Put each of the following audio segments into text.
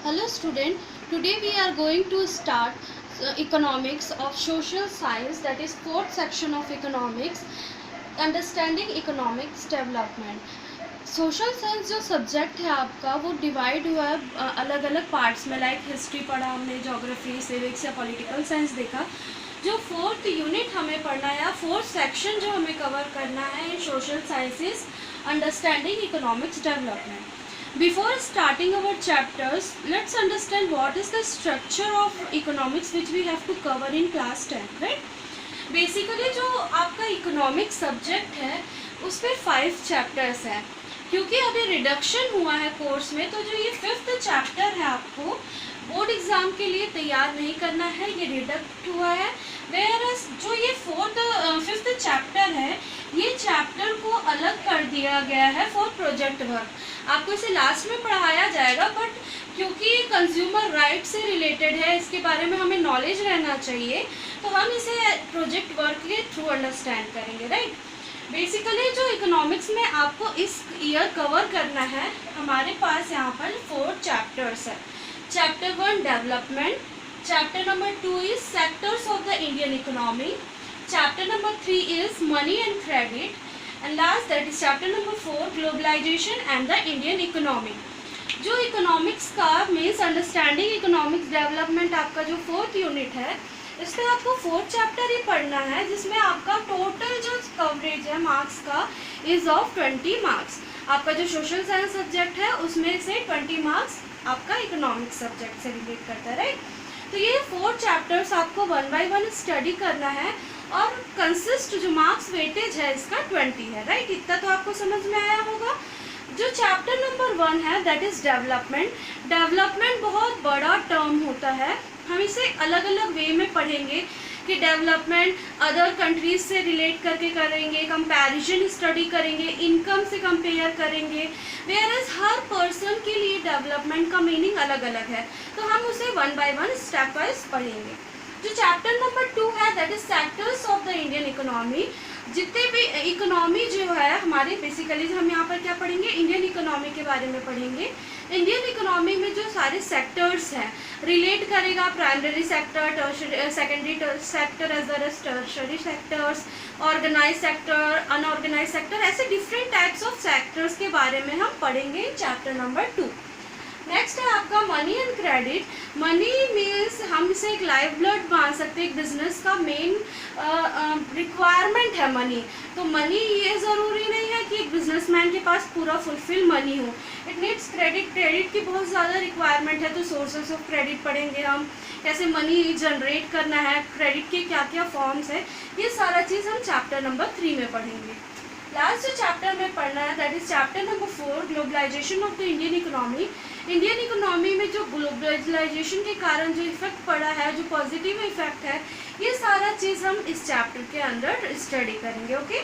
Hello student, today we are going to start economics of social science, that is fourth section of economics, understanding economics development. Social science जो subject है आपका वो divide हुआ है अलग अलग parts में, लाइक हिस्ट्री पढ़ा हमने, जोग्राफी, सिविक्स या पॉलिटिकल साइंस देखा। जो फोर्थ यूनिट हमें पढ़ना है या फोर्थ सेक्शन जो हमें कवर करना है in social sciences understanding economics development. Before starting our chapters, let's understand what is the structure of economics which we have to cover in class 10, right? Basically जो आपका economics subject है उस पर 5 chapters हैं, क्योंकि अभी रिडक्शन हुआ है कोर्स में, तो जो ये 5th चैप्टर है आपको बोर्ड एग्ज़ाम के लिए तैयार नहीं करना है, ये रिडक्ट हुआ है। वेयरएस जो ये 5th चैप्टर है, ये चैप्टर को अलग कर दिया गया है फॉर प्रोजेक्ट वर्क। आपको इसे लास्ट में पढ़ाया जाएगा, बट क्योंकि कंज्यूमर राइट से रिलेटेड है, इसके बारे में हमें नॉलेज रहना चाहिए, तो हम इसे प्रोजेक्ट वर्क के थ्रू अंडरस्टैंड करेंगे, राइट। बेसिकली जो इकोनॉमिक्स में आपको इस ईयर कवर करना है, हमारे पास यहाँ पर 4 चैप्टर्स है। Chapter 1 development, chapter number 2 is sectors of the Indian economy, chapter number 3 is money and credit, and last that is chapter number 4 globalisation and the Indian economy. जो इकोनॉमिक्स का means understanding economics development आपका जो 4th unit है, इसमें आपको 4th chapter ही पढ़ना है, जिसमें आपका टोटल जो कवरेज है मार्क्स का इज ऑफ 20 मार्क्स। आपका जो सोशल साइंस सब्जेक्ट है उसमें से 20 मार्क्स आपका इकोनॉमिक्स सब्जेक्ट से रिलेट करता है, राइट। तो ये 4 चैप्टर्स आपको 1 by 1 स्टडी करना है, और कंसिस्ट जो मार्क्स वेटेज है इसका 20 है, राइट। इतना तो आपको समझ में आया होगा। जो चैप्टर नंबर 1 है दैट इज डेवलपमेंट। डेवलपमेंट बहुत बड़ा टर्म होता है, हम इसे अलग अलग वे में पढ़ेंगे कि डेवलपमेंट अदर कंट्रीज से रिलेट करके करेंगे, कंपैरिजन स्टडी करेंगे, इनकम से कंपेयर करेंगे। वेयरएज हर पर्सन के लिए डेवलपमेंट का मीनिंग अलग अलग है, तो हम उसे 1 by 1 स्टेप वाइज पढ़ेंगे। जो चैप्टर नंबर 2 है that is sectors of the Indian economy. जितने भी इकोनॉमी जो है हमारी, बेसिकली हम यहाँ पर क्या पढ़ेंगे, इंडियन इकोनॉमी के बारे में पढ़ेंगे। इंडियन इकोनॉमी में जो सारे सेक्टर्स हैं रिलेट करेगा, primary sector, secondary sector as well as tertiary sectors, organise sector, unorganise sector, ऐसे डिफरेंट टाइप्स ऑफ सेक्टर्स के बारे में हम पढ़ेंगे चैप्टर नंबर 2। नेक्स्ट है आपका money and credit. Money means हम इसे एक लाइफ ब्लड मान सकते हैं, एक बिजनेस का मेन रिक्वायरमेंट है मनी। तो मनी ये ज़रूरी नहीं है कि एक बिजनेसमैन के पास पूरा फुलफिल मनी हो, इट नीड्स क्रेडिट। क्रेडिट की बहुत ज़्यादा रिक्वायरमेंट है, तो सोर्सेस ऑफ क्रेडिट पढ़ेंगे हम, कैसे मनी जनरेट करना है, क्रेडिट के क्या क्या फॉर्म्स है, ये सारा चीज़ हम चैप्टर नंबर 3 में पढ़ेंगे। लास्ट जो चैप्टर में पढ़ना है that is chapter number 4 globalisation of the Indian economy. Indian economy में जो ग्लोबलाइजेशन के कारण जो इफेक्ट पड़ा है, जो पॉजिटिव इफेक्ट है, ये सारा चीज़ हम इस चैप्टर के अंदर स्टडी करेंगे, ओके।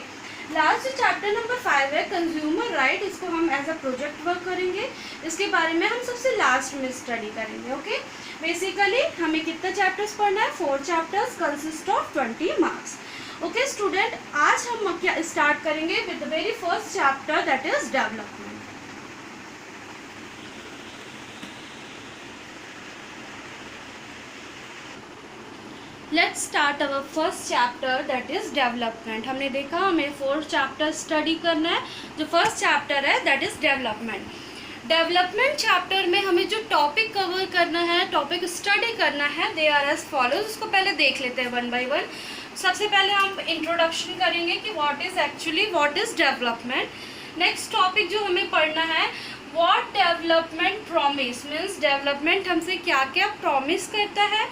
लास्ट जो चैप्टर नंबर 5 है कंज्यूमर राइट, इसको हम एज अ प्रोजेक्ट वर्क करेंगे, इसके बारे में हम सबसे लास्ट में स्टडी करेंगे, ओके। बेसिकली हमें कितना चैप्टर्स पढ़ना है, 4 chapters consist of 20 marks, okay student. आज हम क्या स्टार्ट करेंगे with the very first chapter that is development. Let's start our first chapter that is development. हमने देखा हमें 4 चैप्टर स्टडी करना है। जो फर्स्ट चैप्टर है that is development. Development chapter में हमें जो टॉपिक कवर करना है, टॉपिक स्टडी करना है, दे आर एज फॉलोज। उसको पहले देख लेते हैं 1 by 1। सबसे पहले हम इंट्रोडक्शन करेंगे कि what is development. Next topic जो हमें पढ़ना है, what development promise, means development हमसे क्या क्या प्रॉमिस करता है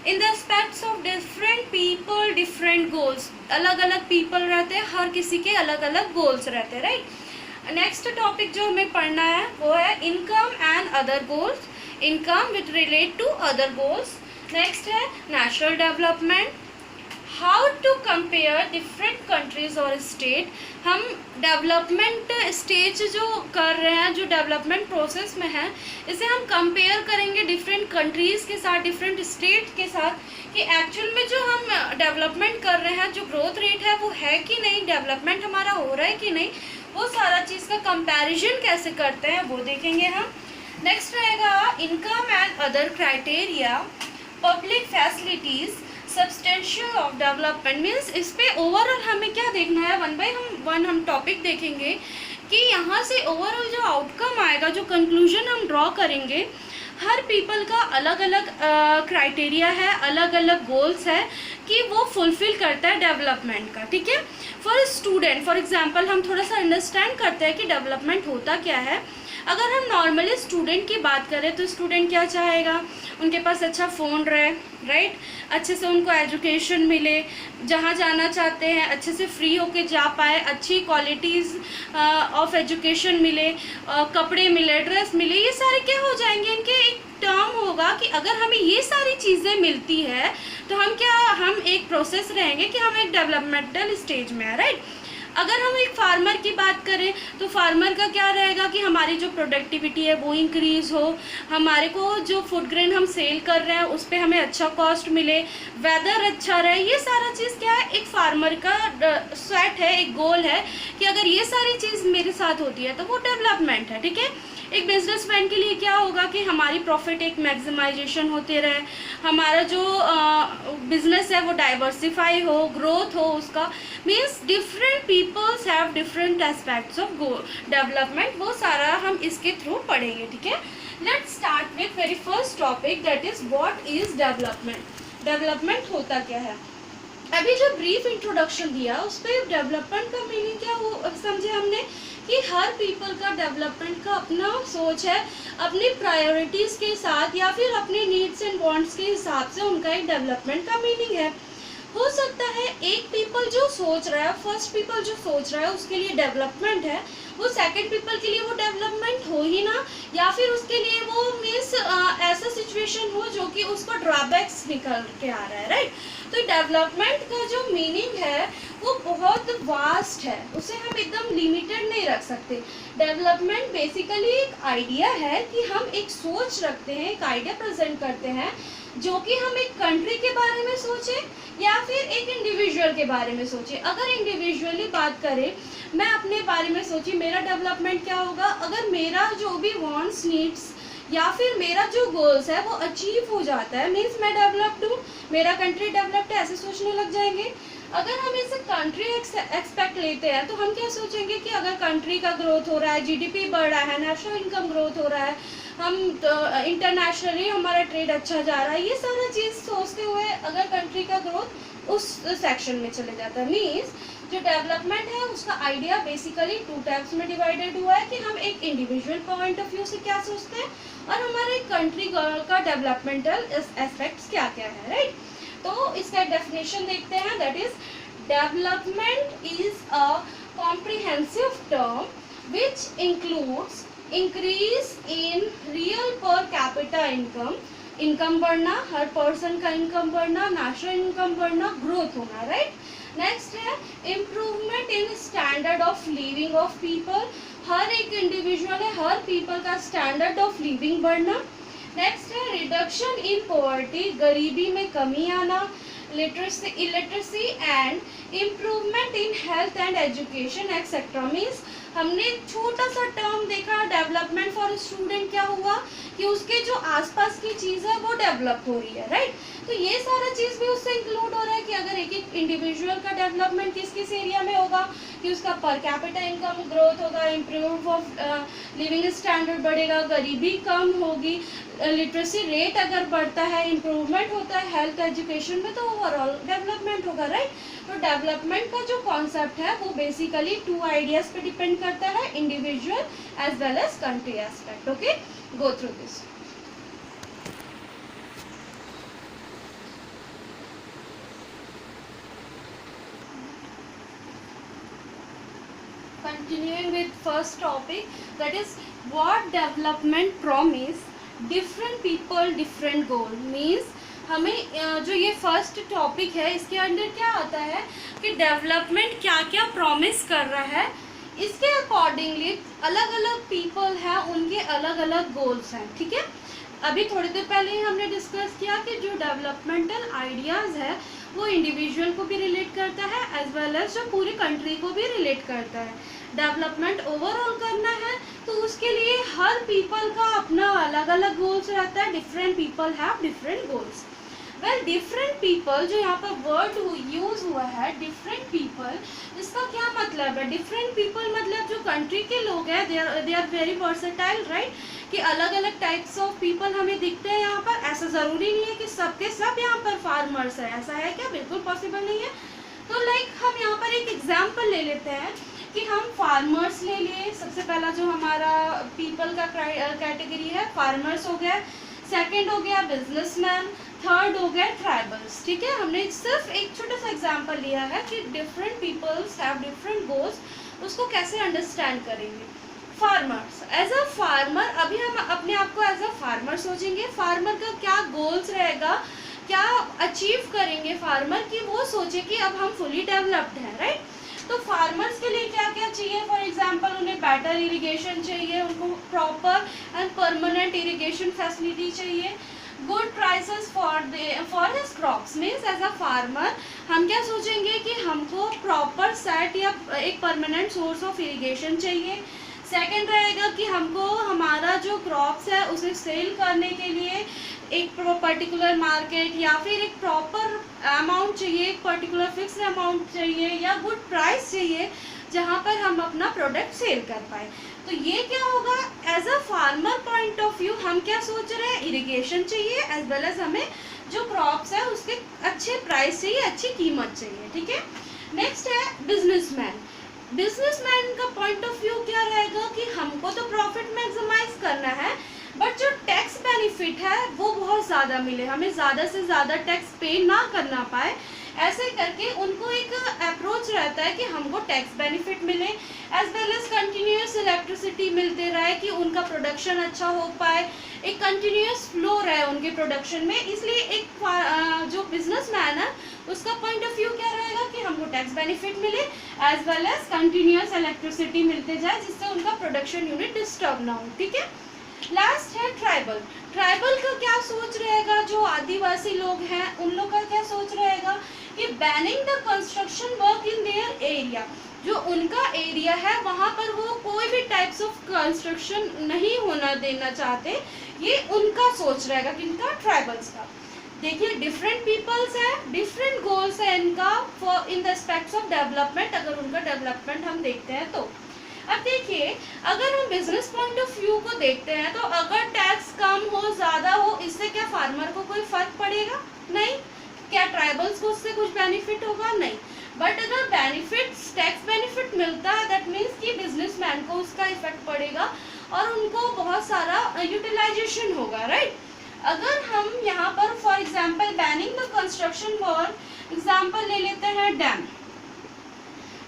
in the aspects of different people, different goals. अलग अलग पीपल रहते हैं, हर किसी के अलग अलग गोल्स रहते हैं, राइट। नेक्स्ट टॉपिक जो हमें पढ़ना है वो है income and other goals, income with relate to other goals. Next है national development, how to compare different countries और स्टेट। हम डेवलपमेंट स्टेज जो कर रहे हैं, जो डेवलपमेंट प्रोसेस में है, इसे हम कंपेयर करेंगे डिफरेंट कंट्रीज़ के साथ, डिफरेंट स्टेट के साथ, कि एक्चुअल में जो हम डेवलपमेंट कर रहे हैं, जो ग्रोथ रेट है वो है कि नहीं, डेवलपमेंट हमारा हो रहा है कि नहीं, वो सारा चीज़ का कंपैरिजन कैसे करते हैं वो देखेंगे हम। नेक्स्ट रहेगा income and other criteria, public facilities, substantial of development means इस पे ओवरऑल हमें क्या देखना है, वन बाय वन हम टॉपिक देखेंगे कि यहाँ से ओवरऑल जो आउटकम आएगा, जो कंक्लूजन हम ड्रॉ करेंगे, हर पीपल का अलग अलग क्राइटेरिया है, अलग अलग गोल्स है कि वो फुलफिल करता है डेवलपमेंट का, ठीक है। फॉर स्टूडेंट, फॉर एग्जांपल हम थोड़ा सा अंडरस्टैंड करते हैं कि डेवलपमेंट होता क्या है। अगर हम नॉर्मली स्टूडेंट की बात करें तो स्टूडेंट क्या चाहेगा, उनके पास अच्छा फ़ोन रहे, राइट, अच्छे से उनको एजुकेशन मिले, जहाँ जाना चाहते हैं अच्छे से फ्री होके जा पाए, अच्छी क्वालिटीज़ ऑफ एजुकेशन मिले, कपड़े मिले, ड्रेस मिले, ये सारे क्या हो जाएंगे, इनके एक टर्म होगा कि अगर हमें ये सारी चीज़ें मिलती है तो हम एक प्रोसेस रहेंगे कि हम एक डेवलपमेंटल स्टेज में है, राइट। अगर हम एक फार्मर की बात करें तो फार्मर का क्या रहेगा कि हमारी जो प्रोडक्टिविटी है वो इंक्रीज़ हो, हमारे को जो फूड ग्रेन हम सेल कर रहे हैं उस पर हमें अच्छा कॉस्ट मिले, वेदर अच्छा रहे, ये सारा चीज़ क्या है, एक फार्मर का सेट है, एक गोल है कि अगर ये सारी चीज़ मेरे साथ होती है तो वो डेवलपमेंट है, ठीक है। एक बिजनेसमैन के लिए क्या होगा कि हमारी प्रॉफिट एक मैक्सिमाइजेशन होते रहे, हमारा जो बिजनेस है वो डाइवर्सिफाई हो, ग्रोथ हो उसका, means different peoples have different aspects of development, वो सारा हम इसके थ्रू पढ़ेंगे, ठीक है। Let's start with very first topic, that is what is development. Development होता क्या है, अभी जो ब्रीफ इंट्रोडक्शन दिया उस पर डेवलपमेंट का मीनिंग क्या वो समझे हमने कि हर पीपल का डेवलपमेंट का अपना सोच है, अपनी प्रायोरिटीज़ के साथ या फिर अपने नीड्स एंड वांट्स के हिसाब से उनका एक डेवलपमेंट का मीनिंग है। हो सकता है एक पीपल जो सोच रहा है, फर्स्ट पीपल जो सोच रहा है उसके लिए डेवलपमेंट है, वो सेकंड पीपल के लिए वो डेवलपमेंट हो ही ना, या फिर उसके लिए वो मीन्स ऐसा सिचुएशन हो जो कि उसको ड्रॉबैक्स निकल के आ रहा है, राइट। तो डेवलपमेंट का जो मीनिंग है वो बहुत वास्ट है, उसे हम एकदम लिमिटेड नहीं रख सकते। डेवलपमेंट बेसिकली एक आइडिया है कि हम एक सोच रखते हैं, एक आइडिया प्रेजेंट करते हैं जो कि हम एक कंट्री के बारे में सोचें या फिर एक इंडिविजुअल के बारे में सोचें। अगर इंडिविजुअली बात करें, मैं अपने बारे में सोची मेरा डेवलपमेंट क्या होगा, अगर मेरा जो भी वांट्स नीड्स या फिर मेरा जो गोल्स है वो अचीव हो जाता है, मीन्स मैं डेवलप्ड हूँ, मेरा कंट्री डेवलप्ड है, ऐसे सोचने लग जाएंगे। अगर हम इसे कंट्री एक्सपेक्ट लेते हैं तो हम क्या सोचेंगे कि अगर कंट्री का ग्रोथ हो रहा है, जीडीपी बढ़ रहा है, नेशनल इनकम ग्रोथ हो रहा है, हम इंटरनेशनली हमारा ट्रेड अच्छा जा रहा है, ये सारा चीज़ सोचते हुए अगर कंट्री का ग्रोथ उस सेक्शन में चले जाता है, मीन्स जो डेवलपमेंट है उसका आइडिया बेसिकली टू टाइप्स में डिवाइडेड हुआ है कि हम एक इंडिविजुअल पॉइंट ऑफ व्यू से क्या सोचते हैं और हमारे कंट्री का डेवलपमेंटल एस्पेक्ट्स क्या क्या है, राइट। तो इसका डेफिनेशन देखते हैं, that is development is a comprehensive term which includes increase in real per capita income बढ़ना, हर पर्सन का इनकम बढ़ना, नेशनल इनकम बढ़ना, ग्रोथ होना, राइट। नेक्स्ट है improvement in standard of living of people, हर एक इंडिविजुअल है, हर पीपल का स्टैंडर्ड ऑफ लिविंग बढ़ना। नेक्स्ट है रिडक्शन इन पॉवर्टी, गरीबी में कमी आना, illiteracy and improvement in health and education etcetera. Means हमने छोटा सा टर्म देखा, डेवलपमेंट फॉर स्टूडेंट क्या हुआ कि उसके जो आसपास की चीज़ है वो डेवलप हो रही है, राइट। तो ये सारा चीज़ भी उससे इंक्लूड हो रहा है कि अगर एक एक इंडिविजुअल का डेवलपमेंट किस किस एरिया में होगा कि उसका पर कैपिटा इनकम ग्रोथ होगा, इम्प्रूव ऑफ लिविंग स्टैंडर्ड बढ़ेगा, गरीबी कम होगी, लिटरेसी रेट अगर बढ़ता है, इम्प्रूवमेंट होता है हेल्थ एजुकेशन में, तो ओवरऑल डेवलपमेंट होगा, राइट। तो डेवलपमेंट का जो कॉन्सेप्ट है वो बेसिकली टू आइडियाज पे डिपेंड करता है, individual as well as country aspect. Okay, go through this. Continuing with first topic, that is what development promise different people different goal, means हमें जो ये फर्स्ट टॉपिक है इसके अंदर क्या आता है कि डेवलपमेंट क्या क्या प्रॉमिस कर रहा है, इसके अकॉर्डिंगली अलग अलग पीपल हैं, उनके अलग अलग गोल्स हैं, ठीक है। अभी थोड़ी देर पहले ही हमने डिस्कस किया कि जो डेवलपमेंटल आइडियाज़ है वो इंडिविजुअल को भी रिलेट करता है एज वेल एज जो पूरी कंट्री को भी रिलेट करता है। डेवलपमेंट ओवरऑल करना है तो उसके लिए हर पीपल का अपना अलग अलग गोल्स रहता है। Different people have different goals. Well different people, जो यहाँ पर वर्ड यूज हुआ है डिफरेंट पीपल, इसका क्या मतलब है? डिफरेंट पीपल मतलब जो कंट्री के लोग हैं they are very versatile, right, कि अलग अलग टाइप्स ऑफ पीपल हमें दिखते हैं यहाँ पर। ऐसा ज़रूरी नहीं है कि सबके सब यहाँ पर फार्मर्स है, ऐसा है क्या? बिल्कुल पॉसिबल नहीं है। तो लाइक हम यहाँ पर एक एग्जाम्पल ले लेते हैं कि हम फार्मर्स ले लिए। सबसे पहला जो हमारा पीपल का कैटेगरी है फार्मर्स हो गया, सेकंड हो गया बिजनेसमैन, थर्ड हो गया ट्राइबल्स। ठीक है, हमने सिर्फ एक छोटा सा एग्जांपल लिया है कि different peoples have different goals, उसको कैसे अंडरस्टैंड करेंगे। फार्मर्स, एज अ फार्मर, अभी हम अपने आप को एज अ फार्मर सोचेंगे। फार्मर का क्या गोल्स रहेगा, क्या अचीव करेंगे फार्मर, कि वो सोचे कि अब हम फुली डेवलप्ड हैं, राइट। तो फार्मर्स के लिए क्या क्या चाहिए? फॉर एग्जांपल उन्हें बेटर इरिगेशन चाहिए, उनको proper and permanent irrigation facility चाहिए, good prices for his crops. Means as a farmer हम क्या सोचेंगे कि हमको प्रॉपर सेट या एक परमानेंट सोर्स ऑफ इरिगेशन चाहिए। सेकंड रहेगा कि हमको हमारा जो क्रॉप्स है उसे सेल करने के लिए एक पर्टिकुलर मार्केट या फिर एक प्रॉपर अमाउंट चाहिए, एक पर्टिकुलर फिक्स अमाउंट चाहिए या गुड प्राइस चाहिए जहाँ पर हम अपना प्रोडक्ट सेल कर पाए। तो ये क्या होगा, as a farmer point of view हम क्या सोच रहे हैं? इरिगेशन चाहिए एज वेल एज हमें जो क्रॉप्स है उसके अच्छे प्राइस चाहिए, अच्छी कीमत चाहिए। ठीक है, नेक्स्ट है बिजनेसमैन। बिजनेसमैन का पॉइंट ऑफ व्यू क्या रहेगा कि हमको तो प्रॉफिट मैक्सिमाइज करना है, बट जो टैक्स बेनिफिट है वो बहुत ज़्यादा मिले, हमें ज़्यादा से ज़्यादा टैक्स पे ना करना पाए। ऐसे करके उनको एक अप्रोच रहता है कि हमको टैक्स बेनिफिट मिले as well as continuous electricity मिलते रहे, कि उनका प्रोडक्शन अच्छा हो पाए, एक कंटिन्यूस फ्लो रहे उनके प्रोडक्शन में। इसलिए एक जो बिजनेसमैन है उसका पॉइंट ऑफ व्यू क्या रहेगा कि हमको टैक्स बेनिफिट मिले as well as continuous electricity मिलते जाए, जिससे उनका प्रोडक्शन यूनिट डिस्टर्ब ना हो। ठीक है, लास्ट है ट्राइबल। ट्राइबल का क्या सोच रहेगा? जो आदिवासी लोग हैं उन लोग का क्या सोच रहेगा कि banning the construction work in their area. जो उनका एरिया है वहाँ पर वो कोई भी टाइप्स ऑफ कंस्ट्रक्शन नहीं होना देना चाहते, ये उनका सोच रहेगा, किनका? ट्राइबल्स का। देखिए डिफरेंट पीपल्स है, डिफरेंट गोल्स है इनका for in the aspects of development. अगर उनका डेवलपमेंट हम देखते हैं तो अब देखिए, अगर हम बिजनेस पॉइंट ऑफ व्यू को देखते हैं तो अगर टैक्स कम हो ज़्यादा हो, इससे क्या फार्मर को कोई फर्क पड़ेगा? नहीं। क्या ट्राइबल्स को उससे कुछ बेनिफिट होगा? नहीं। बट अगर बेनिफिट्स, टैक्स बेनिफिट मिलता है, दैट मीन्स कि बिजनेसमैन को उसका इफेक्ट पड़ेगा और उनको बहुत सारा यूटिलाइजेशन होगा, राइट। अगर हम यहाँ पर for example banning the construction work example ले लेते हैं डैम।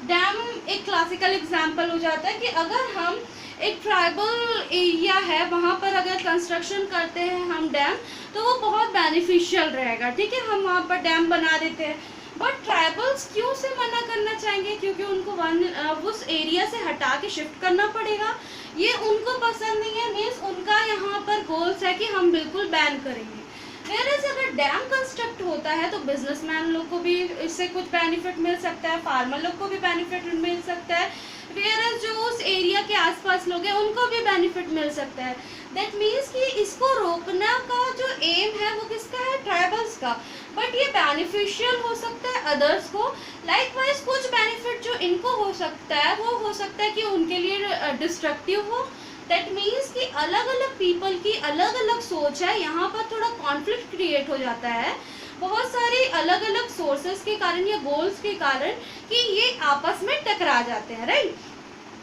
डैम एक क्लासिकल एग्जाम्पल हो जाता है कि अगर हम एक ट्राइबल एरिया है वहाँ पर अगर कंस्ट्रक्शन करते हैं हम डैम, तो वो बहुत बेनिफिशियल रहेगा। ठीक है, हम वहाँ पर डैम बना देते हैं, बट ट्राइबल्स क्यों से मना करना चाहेंगे? क्योंकि उनको उस एरिया से हटा के शिफ्ट करना पड़ेगा, ये उनको पसंद नहीं है। मीन्स उनका यहाँ पर गोल्स है कि हम बिल्कुल बैन करेंगे। वेयरएज अगर डैम कंस्ट्रक्ट होता है तो बिजनेसमैन लोग को भी इससे कुछ बेनिफिट मिल सकता है, फार्मर लोग को भी बेनिफिट मिल सकता है, वेयरएज जो उस एरिया के आसपास लोग हैं उनको भी बेनिफिट मिल सकता है। दैट मीन्स कि इसको रोकना का जो एम है वो किसका है? ट्राइबल्स का। बट ये बेनिफिशियल हो सकता है अदर्स को। लाइकवाइज कुछ बेनिफिट जो इनको हो सकता है वो हो सकता है कि उनके लिए डिस्ट्रक्टिव हो। दैट मीन्स कि अलग अलग पीपल की अलग अलग सोच है, यहाँ पर थोड़ा कॉन्फ्लिक्ट क्रिएट हो जाता है बहुत सारी अलग अलग सोर्सेस के कारण या गोल्स के कारण, कि ये आपस में टकरा जाते हैं, राइट।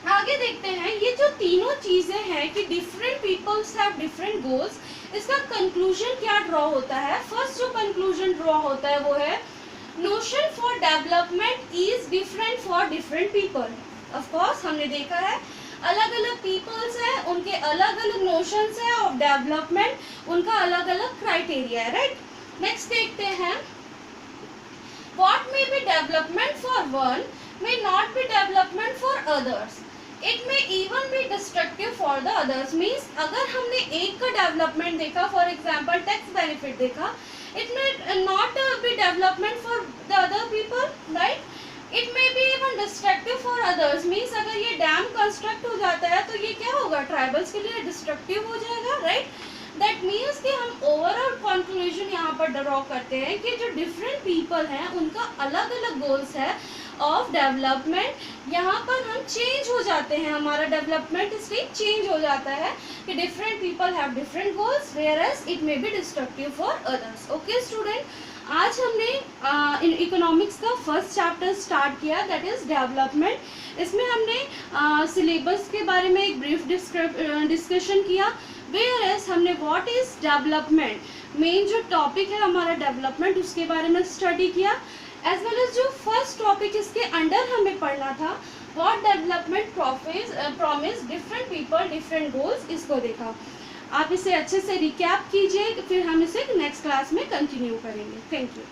आगे देखते हैं, ये जो तीनों चीजें हैं कि different peoples have different goals, इसका कंक्लूजन क्या ड्रॉ होता है? फर्स्ट जो कंक्लूजन ड्रॉ होता है वो है notion for development is different for different people. Of course हमने देखा है अलग अलग पीपल्स हैं, उनके अलग अलग नोशंस हैं ऑफ डेवलपमेंट, उनका अलग अलग क्राइटेरिया है, राइट। नेक्स्ट देखते हैं, what may be development for one may not be development for others, it may even be destructive for the others. Means अगर हमने एक का डेवलपमेंट देखा, फॉर एग्जाम्पल टैक्स बेनिफिट देखा, It may not be development for the other people, right? It may be even destructive for others. Means अगर ये dam construct हो जाता है तो ये क्या होगा, ट्राइबल्स के लिए डिस्ट्रक्टिव हो जाएगा, राइट? दैट मीन्स कि हम ओवरऑल कंक्लूजन यहाँ पर ड्रॉ करते हैं कि जो डिफरेंट पीपल हैं उनका अलग अलग गोल्स है ऑफ डेवलपमेंट। यहाँ पर हम चेंज हो जाते हैं, हमारा डेवलपमेंट स्टेज चेंज हो जाता है कि different people have different goals whereas it may be destructive for others. Okay student, आज हमने इकोनॉमिक्स का फर्स्ट चैप्टर स्टार्ट किया, दैट इज डेवलपमेंट। इसमें हमने सिलेबस के बारे में एक ब्रीफ डिस्कशन किया, वेयर एज हमने व्हाट इज डेवलपमेंट, मेन जो टॉपिक है हमारा डेवलपमेंट उसके बारे में स्टडी किया, एज वेल एज जो फर्स्ट टॉपिक इसके अंडर हमें पढ़ना था what development promise different people different goals, इसको देखा। आप इसे अच्छे से रिकैप कीजिए, फिर हम इसे नेक्स्ट क्लास में कंटिन्यू करेंगे। Thank you.